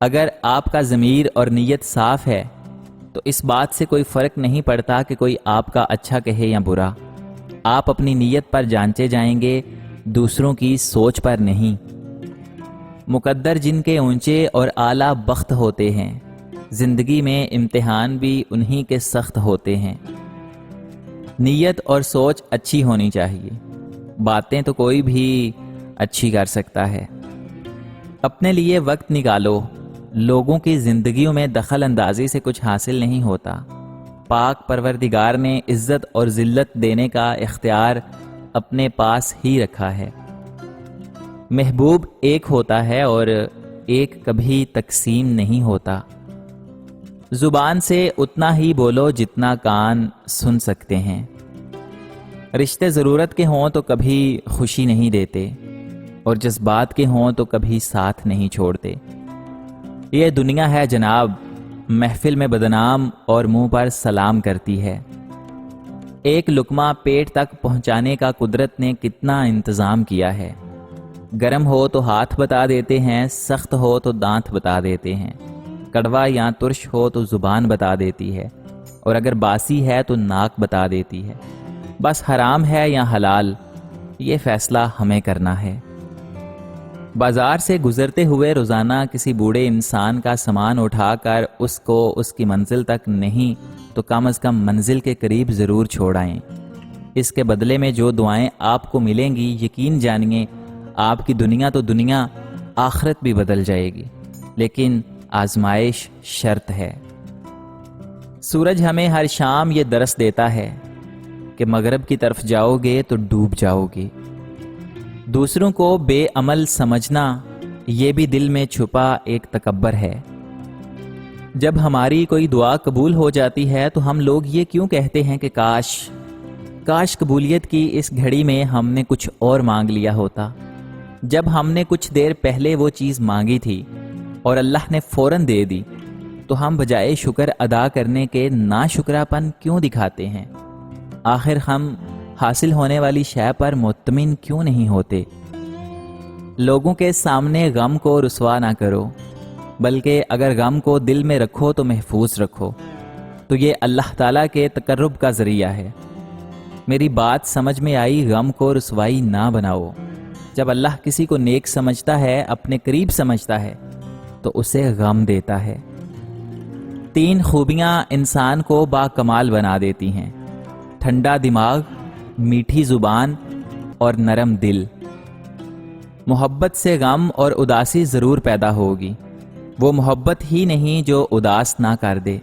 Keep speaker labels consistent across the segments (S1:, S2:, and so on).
S1: اگر آپ کا ضمیر اور نیت صاف ہے تو اس بات سے کوئی فرق نہیں پڑتا کہ کوئی آپ کا اچھا کہے یا برا۔ آپ اپنی نیت پر جانچے جائیں گے، دوسروں کی سوچ پر نہیں۔ مقدر جن کے اونچے اور اعلیٰ بخت ہوتے ہیں، زندگی میں امتحان بھی انہی کے سخت ہوتے ہیں۔ نیت اور سوچ اچھی ہونی چاہیے، باتیں تو کوئی بھی اچھی کر سکتا ہے۔ اپنے لیے وقت نکالو، لوگوں کی زندگیوں میں دخل اندازی سے کچھ حاصل نہیں ہوتا۔ پاک پروردگار نے عزت اور ذلت دینے کا اختیار اپنے پاس ہی رکھا ہے۔ محبوب ایک ہوتا ہے اور ایک کبھی تقسیم نہیں ہوتا۔ زبان سے اتنا ہی بولو جتنا کان سن سکتے ہیں۔ رشتے ضرورت کے ہوں تو کبھی خوشی نہیں دیتے، اور جذبات کے ہوں تو کبھی ساتھ نہیں چھوڑتے۔ یہ دنیا ہے جناب، محفل میں بدنام اور منہ پر سلام کرتی ہے۔ ایک لقمہ پیٹ تک پہنچانے کا قدرت نے کتنا انتظام کیا ہے۔ گرم ہو تو ہاتھ بتا دیتے ہیں، سخت ہو تو دانت بتا دیتے ہیں، کڑوا یا ترش ہو تو زبان بتا دیتی ہے، اور اگر باسی ہے تو ناک بتا دیتی ہے۔ بس حرام ہے یا حلال، یہ فیصلہ ہمیں کرنا ہے۔ بازار سے گزرتے ہوئے روزانہ کسی بوڑھے انسان کا سامان اٹھا کر اس کو اس کی منزل تک نہیں تو کم از کم منزل کے قریب ضرور چھوڑ آئیں۔ اس کے بدلے میں جو دعائیں آپ کو ملیں گی، یقین جانیے آپ کی دنیا تو دنیا، آخرت بھی بدل جائے گی، لیکن آزمائش شرط ہے۔ سورج ہمیں ہر شام یہ درس دیتا ہے کہ مغرب کی طرف جاؤ گے تو ڈوب جاؤ گے۔ دوسروں کو بے عمل سمجھنا یہ بھی دل میں چھپا ایک تکبر ہے۔ جب ہماری کوئی دعا قبول ہو جاتی ہے تو ہم لوگ یہ کیوں کہتے ہیں کہ کاش قبولیت کی اس گھڑی میں ہم نے کچھ اور مانگ لیا ہوتا۔ جب ہم نے کچھ دیر پہلے وہ چیز مانگی تھی اور اللہ نے فوراً دے دی، تو ہم بجائے شکر ادا کرنے کے ناشکراپن کیوں دکھاتے ہیں؟ آخر ہم حاصل ہونے والی شے پر مطمئن کیوں نہیں ہوتے؟ لوگوں کے سامنے غم کو رسوا نہ کرو، بلکہ اگر غم کو دل میں رکھو تو محفوظ رکھو، تو یہ اللہ تعالیٰ کے تقرب کا ذریعہ ہے۔ میری بات سمجھ میں آئی؟ غم کو رسوائی نہ بناؤ۔ جب اللہ کسی کو نیک سمجھتا ہے، اپنے قریب سمجھتا ہے، تو اسے غم دیتا ہے۔ 3 خوبیاں انسان کو با کمال بنا دیتی ہیں: ٹھنڈا دماغ، میٹھی زبان اور نرم دل۔ محبت سے غم اور اداسی ضرور پیدا ہوگی، وہ محبت ہی نہیں جو اداس نہ کر دے۔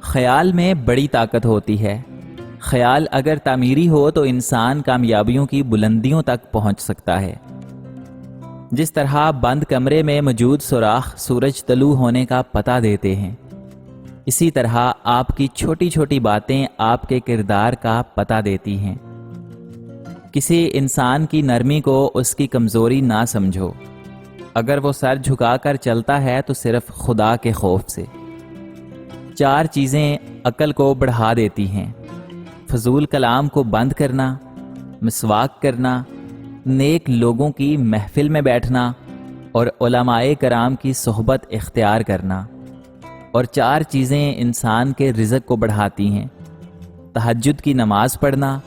S1: خیال میں بڑی طاقت ہوتی ہے۔ خیال اگر تعمیری ہو تو انسان کامیابیوں کی بلندیوں تک پہنچ سکتا ہے۔ جس طرح بند کمرے میں موجود سوراخ سورج طلوع ہونے کا پتہ دیتے ہیں، اسی طرح آپ کی چھوٹی چھوٹی باتیں آپ کے کردار کا پتہ دیتی ہیں۔ کسی انسان کی نرمی کو اس کی کمزوری نہ سمجھو۔ اگر وہ سر جھکا کر چلتا ہے تو صرف خدا کے خوف سے۔ 4 چیزیں عقل کو بڑھا دیتی ہیں: فضول کلام کو بند کرنا، مسواک کرنا، نیک لوگوں کی محفل میں بیٹھنا، اور علماء کرام کی صحبت اختیار کرنا۔ اور 4 چیزیں انسان کے رزق کو بڑھاتی ہیں: تہجد کی نماز پڑھنا،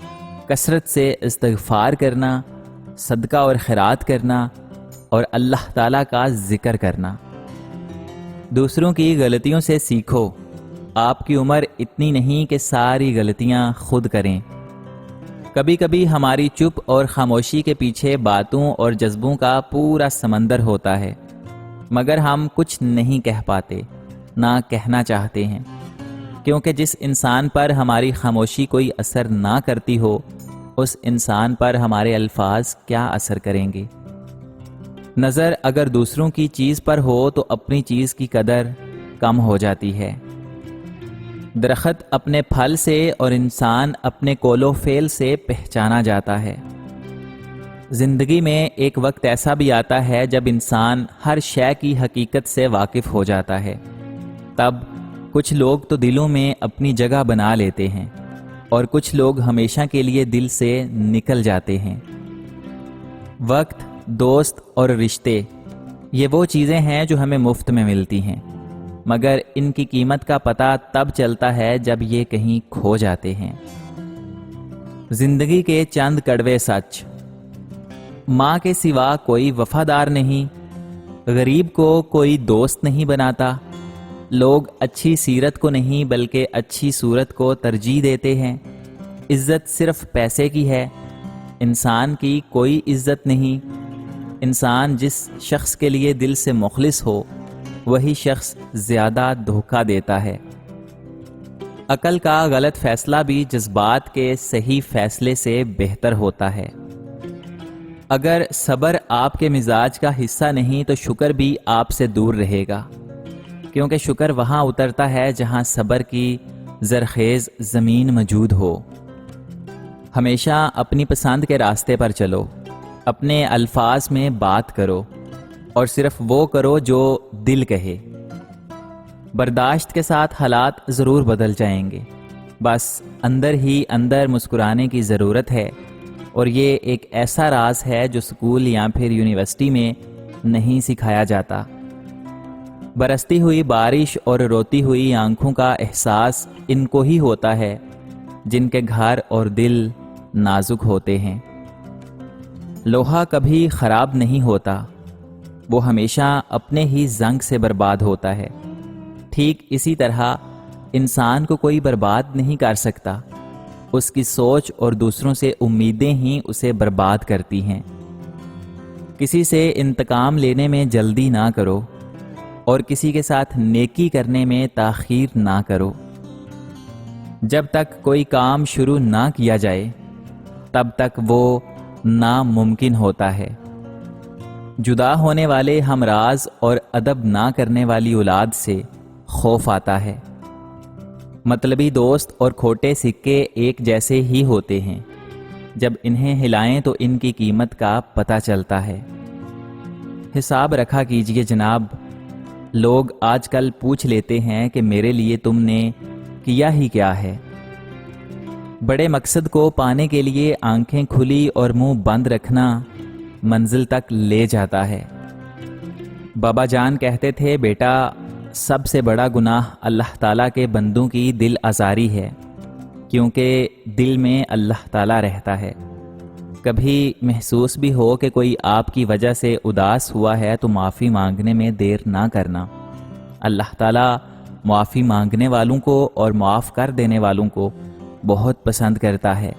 S1: کثرت سے استغفار کرنا، صدقہ اور خیرات کرنا، اور اللہ تعالیٰ کا ذکر کرنا۔ دوسروں کی غلطیوں سے سیکھو۔ آپ کی عمر اتنی نہیں کہ ساری غلطیاں خود کریں۔ کبھی کبھی ہماری چپ اور خاموشی کے پیچھے باتوں اور جذبوں کا پورا سمندر ہوتا ہے، مگر ہم کچھ نہیں کہہ پاتے، نہ کہنا چاہتے ہیں، کیونکہ جس انسان پر ہماری خاموشی کوئی اثر نہ کرتی ہو، اس انسان پر ہمارے الفاظ کیا اثر کریں گے؟ نظر اگر دوسروں کی چیز پر ہو تو اپنی چیز کی قدر کم ہو جاتی ہے۔ درخت اپنے پھل سے اور انسان اپنے قول و فعل سے پہچانا جاتا ہے۔ زندگی میں ایک وقت ایسا بھی آتا ہے جب انسان ہر شے کی حقیقت سے واقف ہو جاتا ہے۔ تب کچھ لوگ تو دلوں میں اپنی جگہ بنا لیتے ہیں، اور کچھ لوگ ہمیشہ کے لیے دل سے نکل جاتے ہیں۔ وقت، دوست اور رشتے یہ وہ چیزیں ہیں جو ہمیں مفت میں ملتی ہیں، مگر ان کی قیمت کا پتہ تب چلتا ہے جب یہ کہیں کھو جاتے ہیں۔ زندگی کے چند کڑوے سچ۔ ماں کے سوا کوئی وفادار نہیں، غریب کو کوئی دوست نہیں بناتا، لوگ اچھی سیرت کو نہیں بلکہ اچھی صورت کو ترجیح دیتے ہیں، عزت صرف پیسے کی ہے، انسان کی کوئی عزت نہیں، انسان جس شخص کے لیے دل سے مخلص ہو وہی شخص زیادہ دھوکہ دیتا ہے۔ عقل کا غلط فیصلہ بھی جذبات کے صحیح فیصلے سے بہتر ہوتا ہے۔ اگر صبر آپ کے مزاج کا حصہ نہیں تو شکر بھی آپ سے دور رہے گا، کیونکہ شکر وہاں اترتا ہے جہاں صبر کی زرخیز زمین موجود ہو۔ ہمیشہ اپنی پسند کے راستے پر چلو، اپنے الفاظ میں بات کرو اور صرف وہ کرو جو دل کہے۔ برداشت کے ساتھ حالات ضرور بدل جائیں گے، بس اندر ہی اندر مسکرانے کی ضرورت ہے، اور یہ ایک ایسا راز ہے جو اسکول یا پھر یونیورسٹی میں نہیں سکھایا جاتا۔ برستی ہوئی بارش اور روتی ہوئی آنکھوں کا احساس ان کو ہی ہوتا ہے جن کے گھر اور دل نازک ہوتے ہیں۔ لوہا کبھی خراب نہیں ہوتا، وہ ہمیشہ اپنے ہی زنگ سے برباد ہوتا ہے۔ ٹھیک اسی طرح انسان کو کوئی برباد نہیں کر سکتا، اس کی سوچ اور دوسروں سے امیدیں ہی اسے برباد کرتی ہیں۔ کسی سے انتقام لینے میں جلدی نہ کرو اور کسی کے ساتھ نیکی کرنے میں تاخیر نہ کرو۔ جب تک کوئی کام شروع نہ کیا جائے تب تک وہ ناممکن ہوتا ہے۔ جدا ہونے والے ہمراز اور ادب نہ کرنے والی اولاد سے خوف آتا ہے۔ مطلبی دوست اور کھوٹے سکے ایک جیسے ہی ہوتے ہیں، جب انہیں ہلائیں تو ان کی قیمت کا پتہ چلتا ہے۔ حساب رکھا کیجئے جناب، لوگ آج کل پوچھ لیتے ہیں کہ میرے لیے تم نے کیا ہی کیا ہے۔ بڑے مقصد کو پانے کے لیے آنکھیں کھلی اور منہ بند رکھنا منزل تک لے جاتا ہے۔ بابا جان کہتے تھے، بیٹا سب سے بڑا گناہ اللہ تعالیٰ کے بندوں کی دل آزاری ہے، کیونکہ دل میں اللہ تعالیٰ رہتا ہے۔ کبھی محسوس بھی ہو کہ کوئی آپ کی وجہ سے اداس ہوا ہے تو معافی مانگنے میں دیر نہ کرنا۔ اللہ تعالیٰ معافی مانگنے والوں کو اور معاف کر دینے والوں کو بہت پسند کرتا ہے۔